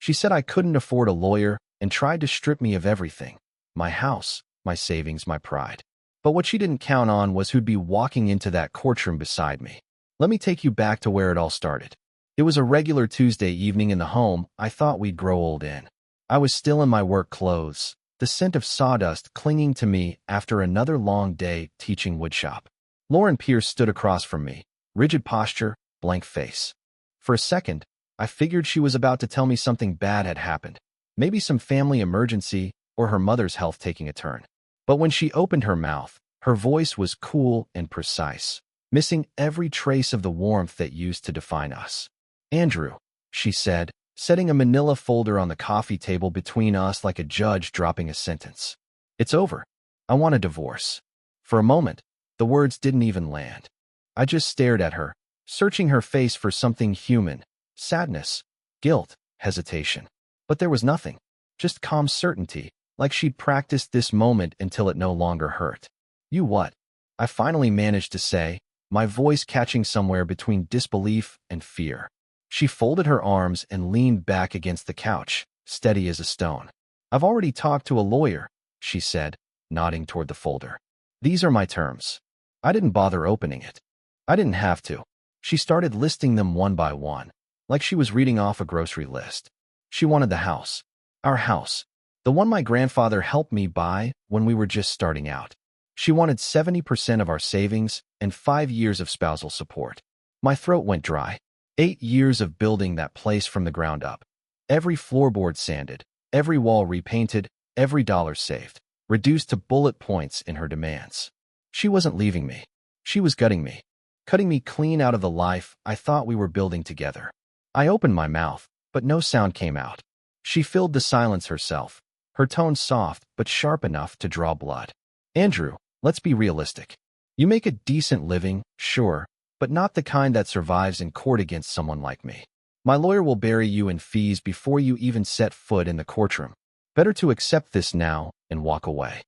She said I couldn't afford a lawyer and tried to strip me of everything. My house, my savings, my pride. But what she didn't count on was who'd be walking into that courtroom beside me. Let me take you back to where it all started. It was a regular Tuesday evening in the home I thought we'd grow old in. I was still in my work clothes, the scent of sawdust clinging to me after another long day teaching woodshop. Lauren Pierce stood across from me, rigid posture, blank face. For a second, I figured she was about to tell me something bad had happened, maybe some family emergency or her mother's health taking a turn. But when she opened her mouth, her voice was cool and precise, missing every trace of the warmth that used to define us. "Andrew," she said, setting a manila folder on the coffee table between us like a judge dropping a sentence. "It's over. I want a divorce." For a moment, the words didn't even land. I just stared at her, searching her face for something human, sadness, guilt, hesitation. But there was nothing, just calm certainty, like she'd practiced this moment until it no longer hurt. "You what?" I finally managed to say, my voice catching somewhere between disbelief and fear. She folded her arms and leaned back against the couch, steady as a stone. "I've already talked to a lawyer," she said, nodding toward the folder. "These are my terms." I didn't bother opening it. I didn't have to. She started listing them one by one, like she was reading off a grocery list. She wanted the house. Our house. The one my grandfather helped me buy when we were just starting out. She wanted 70% of our savings and 5 years of spousal support. My throat went dry. 8 years of building that place from the ground up. Every floorboard sanded, every wall repainted, every dollar saved, reduced to bullet points in her demands. She wasn't leaving me. She was gutting me, cutting me clean out of the life I thought we were building together. I opened my mouth, but no sound came out. She filled the silence herself, her tone soft but sharp enough to draw blood. "Andrew, let's be realistic. You make a decent living, sure, but not the kind that survives in court against someone like me. My lawyer will bury you in fees before you even set foot in the courtroom. Better to accept this now and walk away."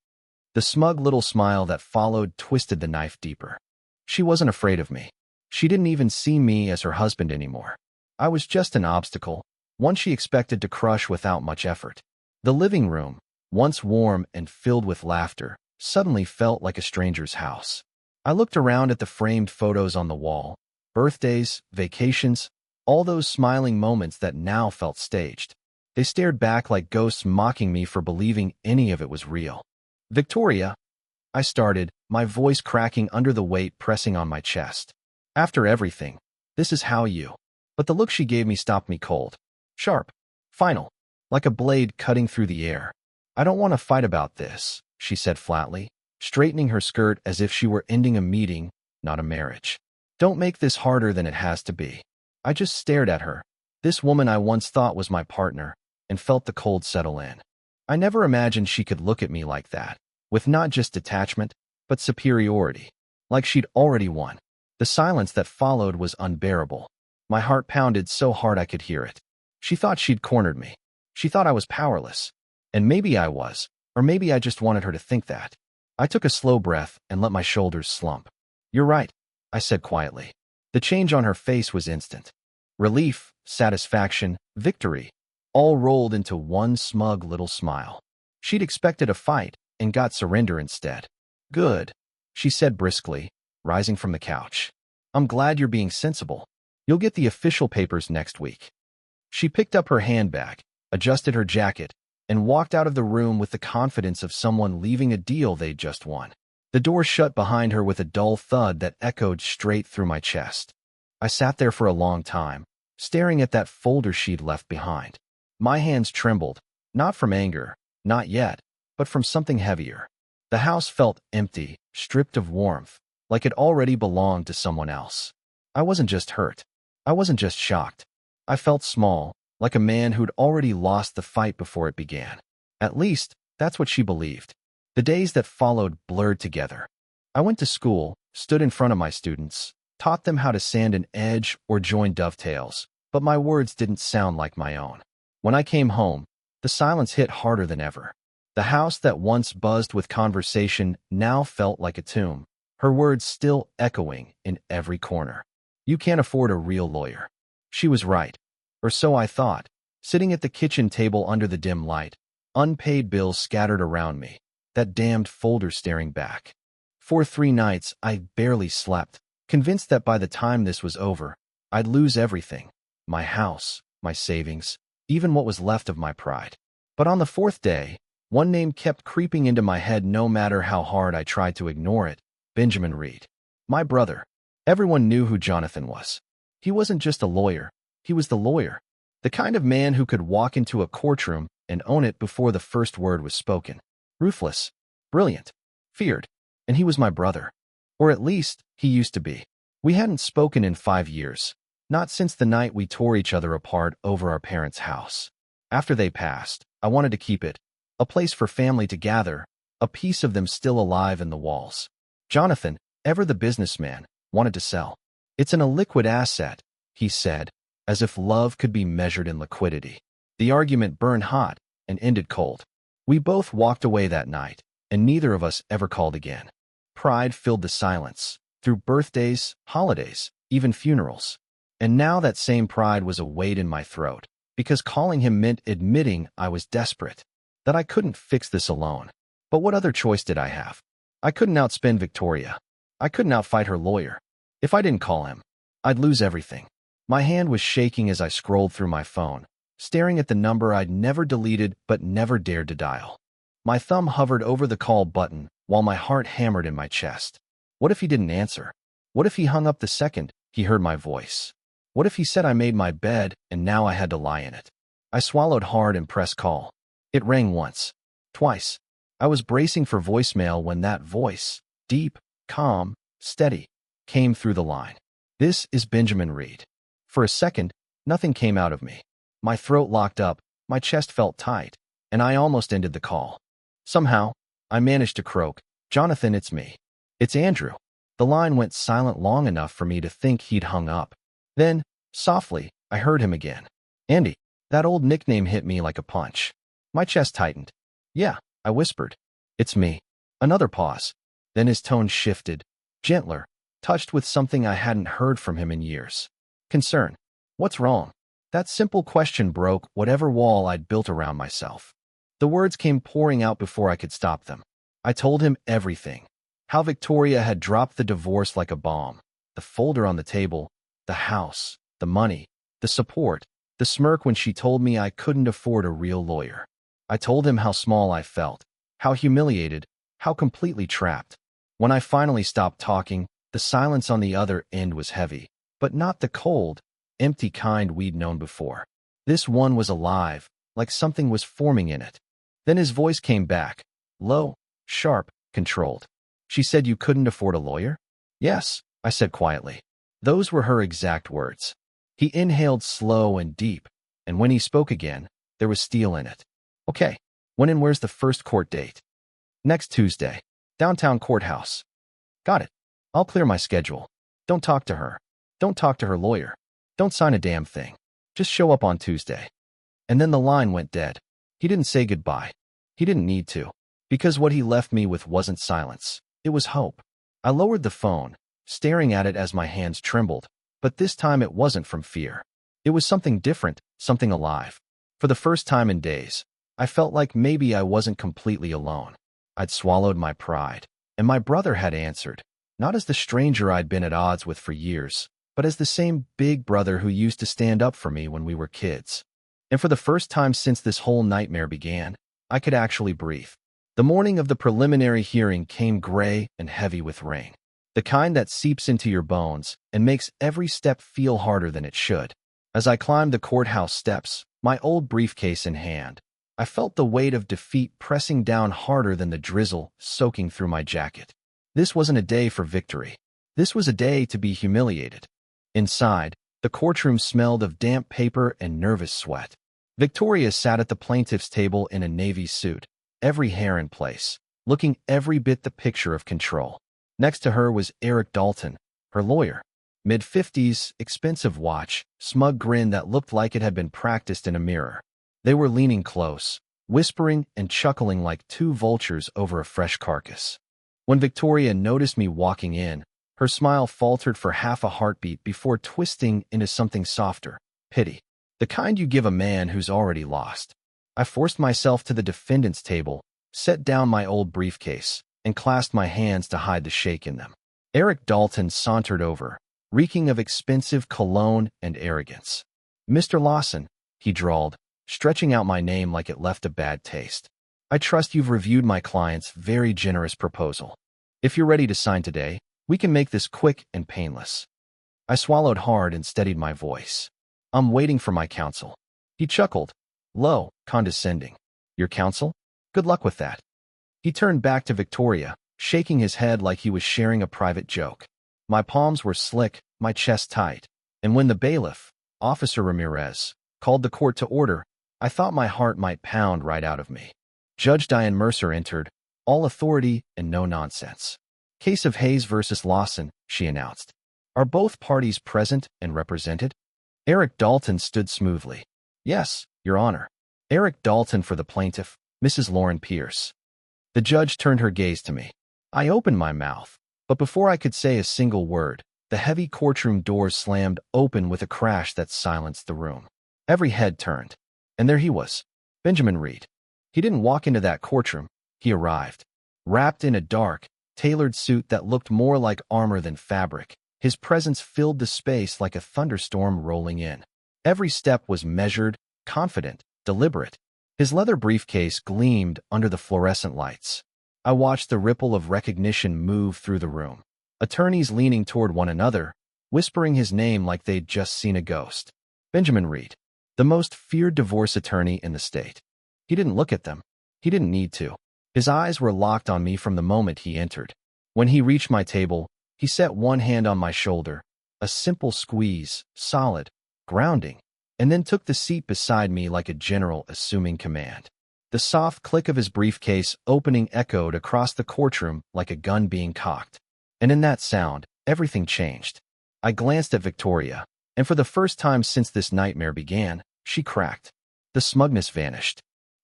The smug little smile that followed twisted the knife deeper. She wasn't afraid of me. She didn't even see me as her husband anymore. I was just an obstacle, one she expected to crush without much effort. The living room, once warm and filled with laughter, suddenly felt like a stranger's house. I looked around at the framed photos on the wall, birthdays, vacations, all those smiling moments that now felt staged. They stared back like ghosts mocking me for believing any of it was real. "Victoria," I started, my voice cracking under the weight pressing on my chest. "After everything, this is how you—" But the look she gave me stopped me cold. Sharp. Final. Like a blade cutting through the air. "I don't want to fight about this," she said flatly, straightening her skirt as if she were ending a meeting, not a marriage. "Don't make this harder than it has to be." I just stared at her, this woman I once thought was my partner, and felt the cold settle in. I never imagined she could look at me like that, with not just detachment, but superiority, like she'd already won. The silence that followed was unbearable. My heart pounded so hard I could hear it. She thought she'd cornered me. She thought I was powerless. And maybe I was, or maybe I just wanted her to think that. I took a slow breath and let my shoulders slump. "You're right," I said quietly. The change on her face was instant. Relief, satisfaction, victory, all rolled into one smug little smile. She'd expected a fight and got surrender instead. "Good," she said briskly, rising from the couch. "I'm glad you're being sensible. You'll get the official papers next week." She picked up her handbag, adjusted her jacket, and walked out of the room with the confidence of someone leaving a deal they'd just won. The door shut behind her with a dull thud that echoed straight through my chest. I sat there for a long time, staring at that folder she'd left behind. My hands trembled, not from anger, not yet, but from something heavier. The house felt empty, stripped of warmth, like it already belonged to someone else. I wasn't just hurt. I wasn't just shocked. I felt small, like a man who'd already lost the fight before it began. At least, that's what she believed. The days that followed blurred together. I went to school, stood in front of my students, taught them how to sand an edge or join dovetails, but my words didn't sound like my own. When I came home, the silence hit harder than ever. The house that once buzzed with conversation now felt like a tomb, her words still echoing in every corner. "You can't afford a real lawyer." She was right. Or so I thought. sitting at the kitchen table under the dim light, unpaid bills scattered around me, that damned folder staring back. For 3 nights, I barely slept, convinced that by the time this was over, I'd lose everything, my house, my savings, even what was left of my pride. But on the 4th day, one name kept creeping into my head no matter how hard I tried to ignore it: Benjamin Reed. My brother. Everyone knew who Jonathan was. He wasn't just a lawyer, he was the lawyer. The kind of man who could walk into a courtroom and own it before the first word was spoken. Ruthless, brilliant, feared, and he was my brother. Or at least, he used to be. We hadn't spoken in 5 years, not since the night we tore each other apart over our parents' house. After they passed, I wanted to keep it, a place for family to gather, a piece of them still alive in the walls. Jonathan, ever the businessman, wanted to sell. It's an illiquid asset, he said, as if love could be measured in liquidity. The argument burned hot and ended cold. We both walked away that night, and neither of us ever called again. Pride filled the silence, through birthdays, holidays, even funerals. And now that same pride was a weight in my throat, because calling him meant admitting I was desperate, that I couldn't fix this alone. But what other choice did I have? I couldn't outspend Victoria. I couldn't outfight her lawyer. If I didn't call him, I'd lose everything. My hand was shaking as I scrolled through my phone, staring at the number I'd never deleted but never dared to dial. My thumb hovered over the call button while my heart hammered in my chest. What if he didn't answer? What if he hung up the second he heard my voice? What if he said I made my bed and now I had to lie in it? I swallowed hard and pressed call. It rang once, twice. I was bracing for voicemail when that voice, deep, calm, steady, came through the line. This is Benjamin Reed. For a second, nothing came out of me. My throat locked up, my chest felt tight, and I almost ended the call. Somehow, I managed to croak, "Jonathan, it's me. It's Andrew." The line went silent long enough for me to think he'd hung up. Then, softly, I heard him again. "Andy." That old nickname hit me like a punch. My chest tightened. "Yeah," I whispered. "It's me." Another pause. Then his tone shifted, gentler, touched with something I hadn't heard from him in years. Concern. "What's wrong?" That simple question broke whatever wall I'd built around myself. The words came pouring out before I could stop them. I told him everything. How Victoria had dropped the divorce like a bomb. The folder on the table, the house, the money, the support, the smirk when she told me I couldn't afford a real lawyer. I told him how small I felt, how humiliated, how completely trapped. When I finally stopped talking, the silence on the other end was heavy, but not the cold, empty kind we'd known before. This one was alive, like something was forming in it. Then his voice came back, low, sharp, controlled. "She said you couldn't afford a lawyer?" "Yes," I said quietly. Those were her exact words. He inhaled slow and deep, and when he spoke again, there was steel in it. "Okay, when and where's the first court date?" "Next Tuesday. Downtown courthouse." "Got it. I'll clear my schedule. Don't talk to her. Don't talk to her lawyer. Don't sign a damn thing. Just show up on Tuesday." And then the line went dead. He didn't say goodbye. He didn't need to. Because what he left me with wasn't silence. It was hope. I lowered the phone, staring at it as my hands trembled, but this time it wasn't from fear. It was something different, something alive. For the first time in days, I felt like maybe I wasn't completely alone. I'd swallowed my pride, and my brother had answered, not as the stranger I'd been at odds with for years, but as the same big brother who used to stand up for me when we were kids. And for the first time since this whole nightmare began, I could actually breathe. The morning of the preliminary hearing came gray and heavy with rain. The kind that seeps into your bones and makes every step feel harder than it should. As I climbed the courthouse steps, my old briefcase in hand, I felt the weight of defeat pressing down harder than the drizzle soaking through my jacket. This wasn't a day for victory. This was a day to be humiliated. Inside, the courtroom smelled of damp paper and nervous sweat. Victoria sat at the plaintiff's table in a navy suit, every hair in place, looking every bit the picture of control. Next to her was Eric Dalton, her lawyer. Mid-50s, expensive watch, smug grin that looked like it had been practiced in a mirror. They were leaning close, whispering and chuckling like two vultures over a fresh carcass. When Victoria noticed me walking in, her smile faltered for half a heartbeat before twisting into something softer, pity. The kind you give a man who's already lost. I forced myself to the defendant's table, set down my old briefcase, and clasped my hands to hide the shake in them. Eric Dalton sauntered over, reeking of expensive cologne and arrogance. "Mr. Lawson," he drawled, stretching out my name like it left a bad taste. "I trust you've reviewed my client's very generous proposal. If you're ready to sign today, we can make this quick and painless." I swallowed hard and steadied my voice. "I'm waiting for my counsel." He chuckled, low, condescending. "Your counsel? Good luck with that." He turned back to Victoria, shaking his head like he was sharing a private joke. My palms were slick, my chest tight, and when the bailiff, Officer Ramirez, called the court to order, I thought my heart might pound right out of me. Judge Diane Mercer entered, all authority and no nonsense. "Case of Hayes versus Lawson," she announced. "Are both parties present and represented?" Eric Dalton stood smoothly. "Yes, Your Honor." Eric Dalton for the plaintiff, Mrs. Lauren Pierce. The judge turned her gaze to me. I opened my mouth, but before I could say a single word, the heavy courtroom doors slammed open with a crash that silenced the room. Every head turned, and there he was, Benjamin Reed. He didn't walk into that courtroom, he arrived. Wrapped in a dark, tailored suit that looked more like armor than fabric, his presence filled the space like a thunderstorm rolling in. Every step was measured, confident, deliberate. His leather briefcase gleamed under the fluorescent lights. I watched the ripple of recognition move through the room. Attorneys leaning toward one another, whispering his name like they'd just seen a ghost. Benjamin Reed, the most feared divorce attorney in the state. He didn't look at them. He didn't need to. His eyes were locked on me from the moment he entered. When he reached my table, he set one hand on my shoulder, a simple squeeze, solid, grounding, and then took the seat beside me like a general assuming command. The soft click of his briefcase opening echoed across the courtroom like a gun being cocked. And in that sound, everything changed. I glanced at Victoria, and for the first time since this nightmare began, she cracked. The smugness vanished.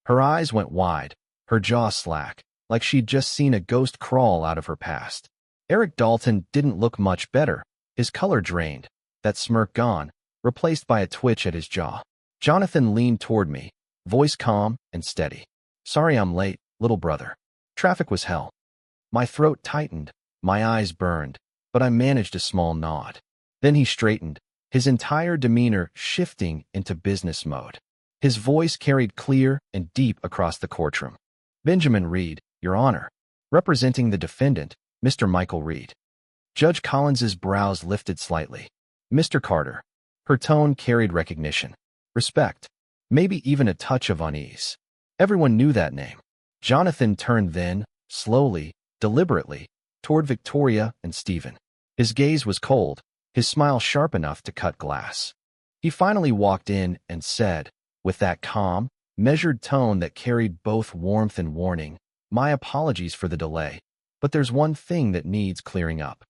Her eyes went wide, her jaw slack, like she'd just seen a ghost crawl out of her past. Eric Dalton didn't look much better, his color drained, that smirk gone, replaced by a twitch at his jaw. Jonathan leaned toward me, voice calm and steady. "Sorry I'm late, little brother. Traffic was hell." My throat tightened, my eyes burned, but I managed a small nod. Then he straightened, his entire demeanor shifting into business mode. His voice carried clear and deep across the courtroom. "Benjamin Reed, Your Honor. Representing the defendant, Mr. Michael Reed." Judge Collins's brows lifted slightly. "Mr. Carter." Her tone carried recognition, respect, maybe even a touch of unease. Everyone knew that name. Jonathan turned then, slowly, deliberately, toward Victoria and Stephen. His gaze was cold, his smile sharp enough to cut glass. He finally walked in and said, with that calm, measured tone that carried both warmth and warning, "My apologies for the delay, but there's one thing that needs clearing up."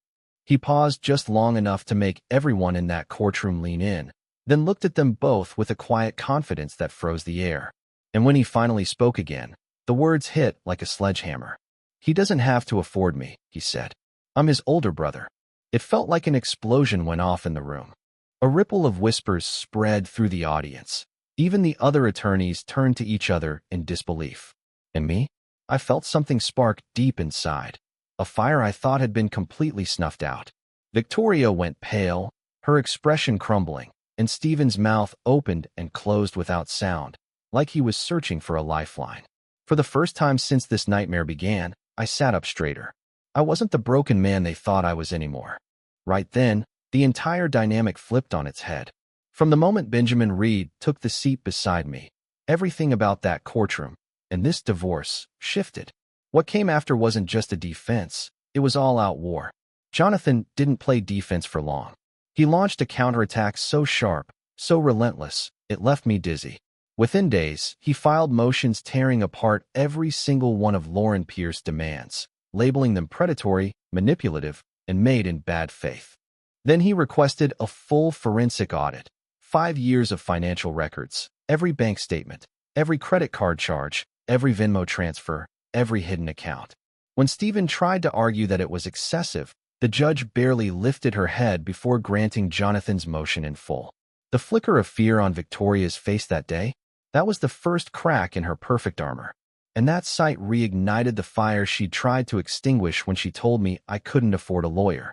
He paused just long enough to make everyone in that courtroom lean in, then looked at them both with a quiet confidence that froze the air. And when he finally spoke again, the words hit like a sledgehammer. "He doesn't have to afford me," he said. "I'm his older brother." It felt like an explosion went off in the room. A ripple of whispers spread through the audience. Even the other attorneys turned to each other in disbelief. And me? I felt something spark deep inside, a fire I thought had been completely snuffed out. Victoria went pale, her expression crumbling, and Stephen's mouth opened and closed without sound, like he was searching for a lifeline. For the first time since this nightmare began, I sat up straighter. I wasn't the broken man they thought I was anymore. Right then, the entire dynamic flipped on its head. From the moment Benjamin Reed took the seat beside me, everything about that courtroom, and this divorce, shifted. What came after wasn't just a defense, it was all-out war. Jonathan didn't play defense for long. He launched a counterattack so sharp, so relentless, it left me dizzy. Within days, he filed motions tearing apart every single one of Lauren Pierce's demands, labeling them predatory, manipulative, and made in bad faith. Then he requested a full forensic audit, 5 years of financial records, every bank statement, every credit card charge, every Venmo transfer, every hidden account. When Stephen tried to argue that it was excessive, the judge barely lifted her head before granting Jonathan's motion in full. The flicker of fear on Victoria's face that day, that was the first crack in her perfect armor. And that sight reignited the fire she'd tried to extinguish when she told me I couldn't afford a lawyer.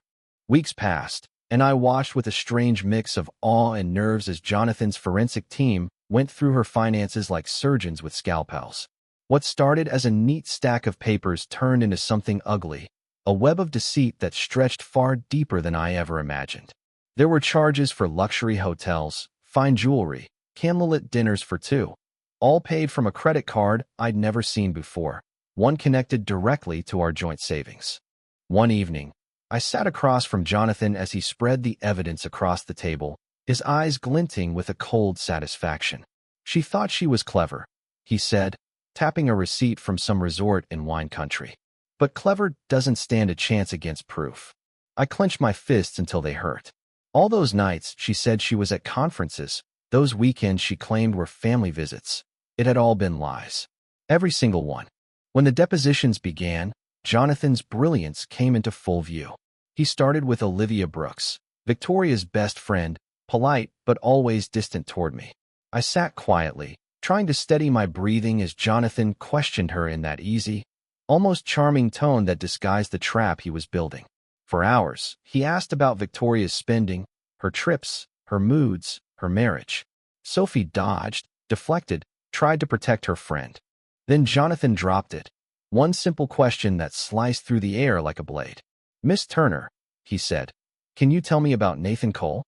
Weeks passed, and I watched with a strange mix of awe and nerves as Jonathan's forensic team went through her finances like surgeons with scalpels. What started as a neat stack of papers turned into something ugly, a web of deceit that stretched far deeper than I ever imagined. There were charges for luxury hotels, fine jewelry, candlelit dinners for two, all paid from a credit card I'd never seen before, one connected directly to our joint savings. One evening, I sat across from Jonathan as he spread the evidence across the table, his eyes glinting with a cold satisfaction. She thought she was clever, he said, tapping a receipt from some resort in wine country. But clever doesn't stand a chance against proof. I clenched my fists until they hurt. All those nights she said she was at conferences, those weekends she claimed were family visits, it had all been lies. Every single one. When the depositions began, Jonathan's brilliance came into full view. He started with Olivia Brooks, Victoria's best friend, polite but always distant toward me. I sat quietly, trying to steady my breathing as Jonathan questioned her in that easy, almost charming tone that disguised the trap he was building. For hours, he asked about Victoria's spending, her trips, her moods, her marriage. Sophie dodged, deflected, tried to protect her friend. Then Jonathan dropped it. One simple question that sliced through the air like a blade. "Miss Turner," he said, "can you tell me about Nathan Cole?"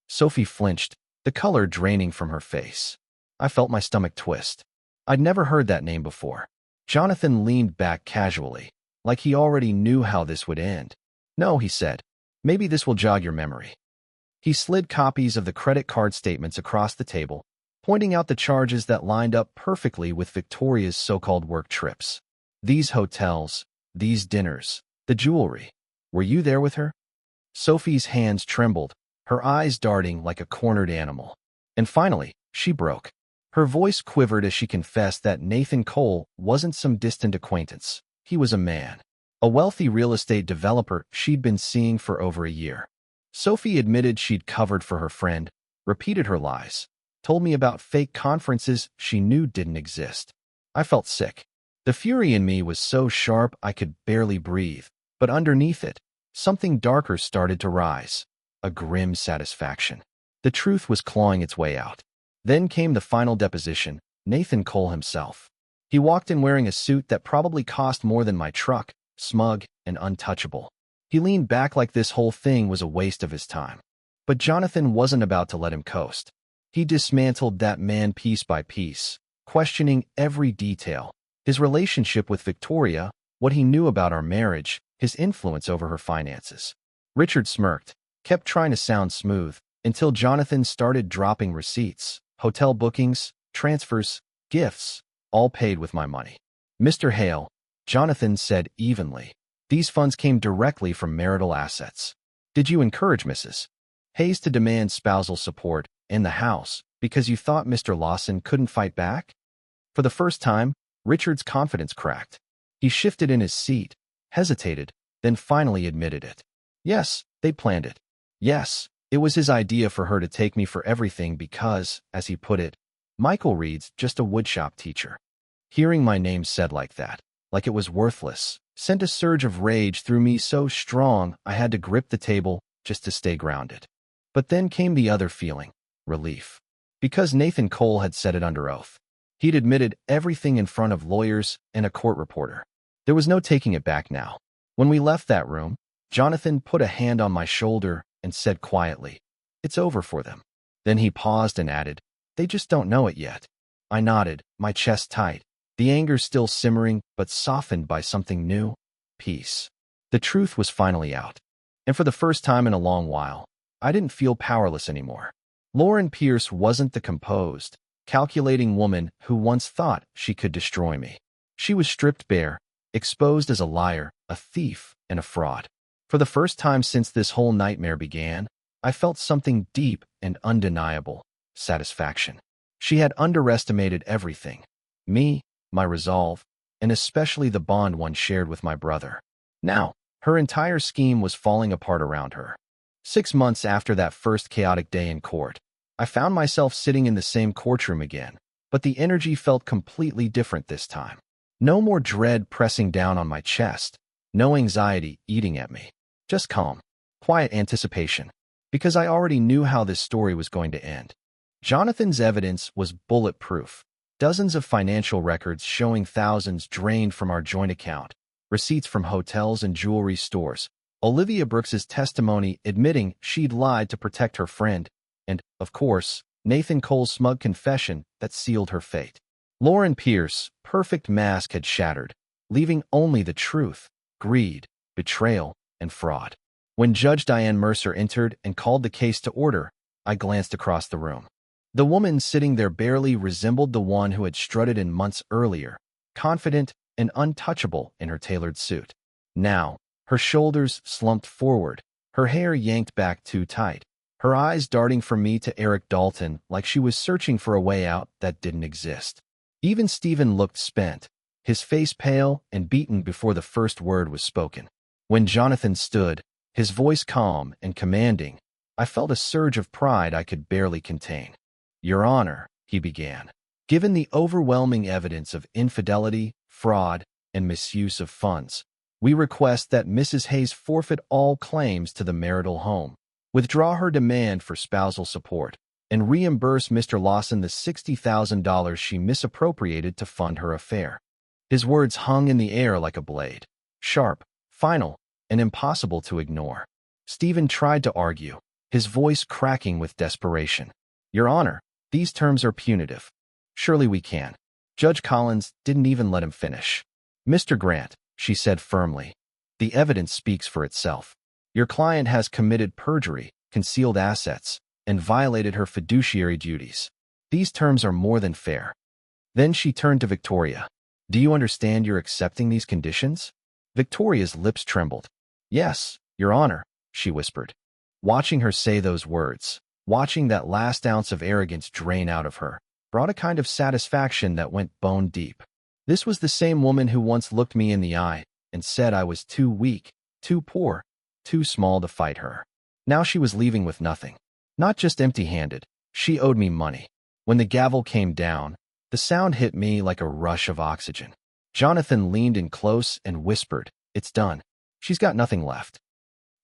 Sophie flinched, the color draining from her face. I felt my stomach twist. I'd never heard that name before. Jonathan leaned back casually, like he already knew how this would end. "No," he said. "Maybe this will jog your memory." He slid copies of the credit card statements across the table, pointing out the charges that lined up perfectly with Victoria's so-called work trips. These hotels, these dinners, the jewelry. Were you there with her? Sophie's hands trembled, her eyes darting like a cornered animal. And finally, she broke. Her voice quivered as she confessed that Nathan Cole wasn't some distant acquaintance. He was a man. A wealthy real estate developer she'd been seeing for over a year. Sophie admitted she'd covered for her friend, repeated her lies, told me about fake conferences she knew didn't exist. I felt sick. The fury in me was so sharp I could barely breathe, but underneath it, something darker started to rise, a grim satisfaction. The truth was clawing its way out. Then came the final deposition, Nathan Cole himself. He walked in wearing a suit that probably cost more than my truck, smug and untouchable. He leaned back like this whole thing was a waste of his time. But Jonathan wasn't about to let him coast. He dismantled that man piece by piece, questioning every detail. His relationship with Victoria, what he knew about our marriage, his influence over her finances. Richard smirked, kept trying to sound smooth, until Jonathan started dropping receipts, hotel bookings, transfers, gifts, all paid with my money. "Mr. Hale," Jonathan said evenly, "these funds came directly from marital assets. Did you encourage Mrs. Hayes to demand spousal support in the house because you thought Mr. Lawson couldn't fight back?" For the first time, Richard's confidence cracked. He shifted in his seat, hesitated, then finally admitted it. Yes, they planned it. Yes, it was his idea for her to take me for everything because, as he put it, Michael Reed's just a woodshop teacher. Hearing my name said like that, like it was worthless, sent a surge of rage through me so strong I had to grip the table just to stay grounded. But then came the other feeling, relief. Because Nathan Cole had said it under oath. He'd admitted everything in front of lawyers and a court reporter. There was no taking it back now. When we left that room, Jonathan put a hand on my shoulder and said quietly, "It's over for them." Then he paused and added, "They just don't know it yet." I nodded, my chest tight, the anger still simmering but softened by something new, peace. The truth was finally out. And for the first time in a long while, I didn't feel powerless anymore. Lauren Pierce wasn't the composed, calculating woman who once thought she could destroy me. She was stripped bare, exposed as a liar, a thief, and a fraud. For the first time since this whole nightmare began, I felt something deep and undeniable, satisfaction. She had underestimated everything. Me, my resolve, and especially the bond one shared with my brother. Now, her entire scheme was falling apart around her. 6 months after that first chaotic day in court, I found myself sitting in the same courtroom again, but the energy felt completely different this time. No more dread pressing down on my chest, no anxiety eating at me. Just calm, quiet anticipation, because I already knew how this story was going to end. Jonathan's evidence was bulletproof. Dozens of financial records showing thousands drained from our joint account, receipts from hotels and jewelry stores, Olivia Brooks's testimony admitting she'd lied to protect her friend, and, of course, Nathan Cole's smug confession that sealed her fate. Lauren Pierce's perfect mask had shattered, leaving only the truth, greed, betrayal, and fraud. When Judge Diane Mercer entered and called the case to order, I glanced across the room. The woman sitting there barely resembled the one who had strutted in months earlier, confident and untouchable in her tailored suit. Now, her shoulders slumped forward, her hair yanked back too tight, her eyes darting from me to Eric Dalton like she was searching for a way out that didn't exist. Even Stephen looked spent, his face pale and beaten before the first word was spoken. When Jonathan stood, his voice calm and commanding, I felt a surge of pride I could barely contain. "Your Honor," he began, "given the overwhelming evidence of infidelity, fraud, and misuse of funds, we request that Mrs. Hayes forfeit all claims to the marital home, withdraw her demand for spousal support, and reimburse Mr. Lawson the $60,000 she misappropriated to fund her affair." His words hung in the air like a blade, sharp, final, and impossible to ignore. Stephen tried to argue, his voice cracking with desperation. "Your Honor, these terms are punitive. Surely we can." Judge Collins didn't even let him finish. "Mr. Grant," she said firmly, "the evidence speaks for itself. Your client has committed perjury, concealed assets, and violated her fiduciary duties. These terms are more than fair." Then she turned to Victoria. "Do you understand you're accepting these conditions?" Victoria's lips trembled. "Yes, Your Honor," she whispered. Watching her say those words, watching that last ounce of arrogance drain out of her, brought a kind of satisfaction that went bone deep. This was the same woman who once looked me in the eye and said I was too weak, too poor, too small to fight her. Now she was leaving with nothing. Not just empty-handed, she owed me money. When the gavel came down, the sound hit me like a rush of oxygen. Jonathan leaned in close and whispered, "It's done. She's got nothing left."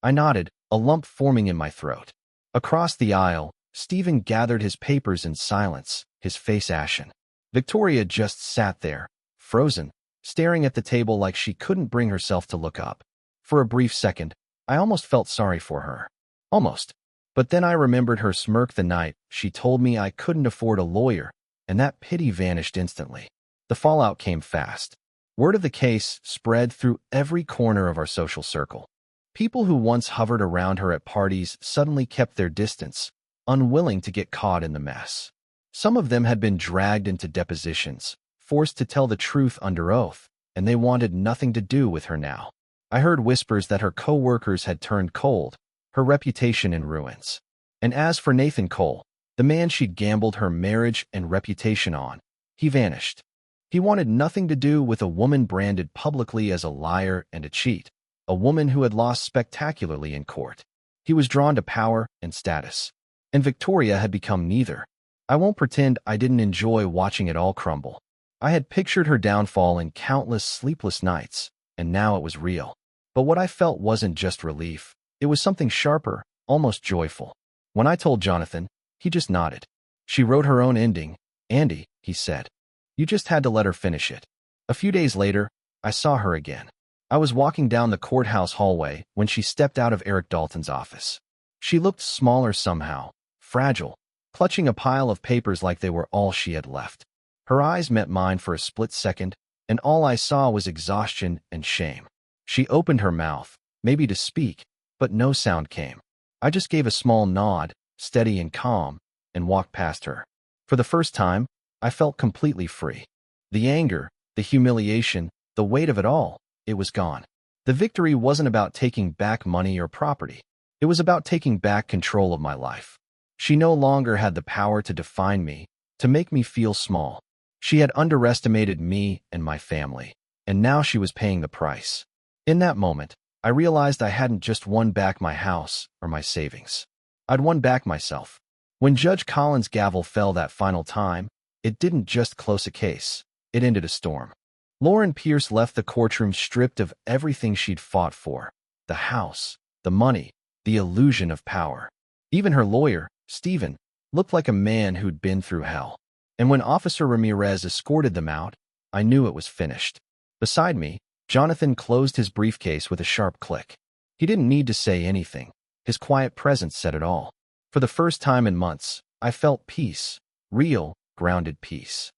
I nodded, a lump forming in my throat. Across the aisle, Stephen gathered his papers in silence, his face ashen. Victoria just sat there, frozen, staring at the table like she couldn't bring herself to look up. For a brief second, I almost felt sorry for her. Almost. But then I remembered her smirk the night she told me I couldn't afford a lawyer, and that pity vanished instantly. The fallout came fast. Word of the case spread through every corner of our social circle. People who once hovered around her at parties suddenly kept their distance, unwilling to get caught in the mess. Some of them had been dragged into depositions, forced to tell the truth under oath, and they wanted nothing to do with her now. I heard whispers that her co-workers had turned cold, her reputation in ruins. And as for Nathan Cole, the man she'd gambled her marriage and reputation on, he vanished. He wanted nothing to do with a woman branded publicly as a liar and a cheat, a woman who had lost spectacularly in court. He was drawn to power and status. And Victoria had become neither. I won't pretend I didn't enjoy watching it all crumble. I had pictured her downfall in countless sleepless nights, and now it was real. But what I felt wasn't just relief. It was something sharper, almost joyful. When I told Jonathan, he just nodded. "She wrote her own ending, Andy," he said. "You just had to let her finish it." A few days later, I saw her again. I was walking down the courthouse hallway when she stepped out of Eric Dalton's office. She looked smaller somehow, fragile, clutching a pile of papers like they were all she had left. Her eyes met mine for a split second, and all I saw was exhaustion and shame. She opened her mouth, maybe to speak, but no sound came. I just gave a small nod, steady and calm, and walked past her. For the first time, I felt completely free. The anger, the humiliation, the weight of it all, it was gone. The victory wasn't about taking back money or property. It was about taking back control of my life. She no longer had the power to define me, to make me feel small. She had underestimated me and my family, and now she was paying the price. In that moment, I realized I hadn't just won back my house or my savings. I'd won back myself. When Judge Collins' gavel fell that final time, it didn't just close a case. It ended a storm. Lauren Pierce left the courtroom stripped of everything she'd fought for: the house, the money, the illusion of power. Even her lawyer, Stephen, looked like a man who'd been through hell. And when Officer Ramirez escorted them out, I knew it was finished. Beside me, Jonathan closed his briefcase with a sharp click. He didn't need to say anything. His quiet presence said it all. For the first time in months, I felt peace, real, grounded peace.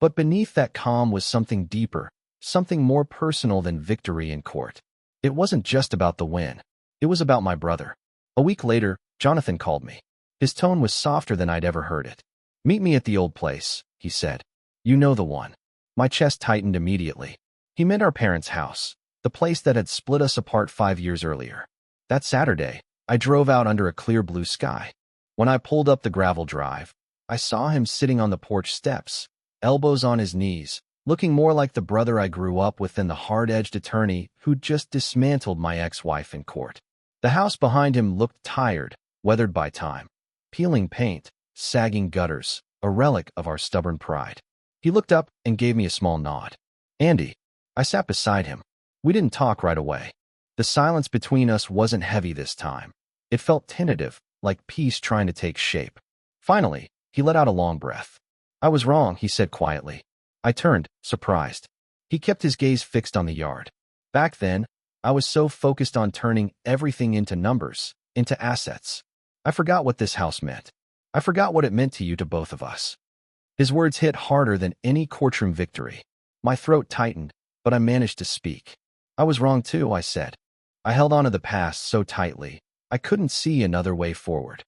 But beneath that calm was something deeper, something more personal than victory in court. It wasn't just about the win. It was about my brother. A week later, Jonathan called me. His tone was softer than I'd ever heard it. "Meet me at the old place," he said. "You know the one." My chest tightened immediately. He meant our parents' house, the place that had split us apart 5 years earlier. That Saturday, I drove out under a clear blue sky. When I pulled up the gravel drive, I saw him sitting on the porch steps, elbows on his knees, looking more like the brother I grew up with than the hard-edged attorney who'd just dismantled my ex-wife in court. The house behind him looked tired, weathered by time. Peeling paint, sagging gutters, a relic of our stubborn pride. He looked up and gave me a small nod. "Andy." I sat beside him. We didn't talk right away. The silence between us wasn't heavy this time. It felt tentative, like peace trying to take shape. Finally, he let out a long breath. "I was wrong," he said quietly. I turned, surprised. He kept his gaze fixed on the yard. Back then, I was so focused on turning everything into numbers, into assets. I forgot what this house meant. I forgot what it meant to you, to both of us. His words hit harder than any courtroom victory. My throat tightened, but I managed to speak. "I was wrong too," I said. I held on to the past so tightly, I couldn't see another way forward.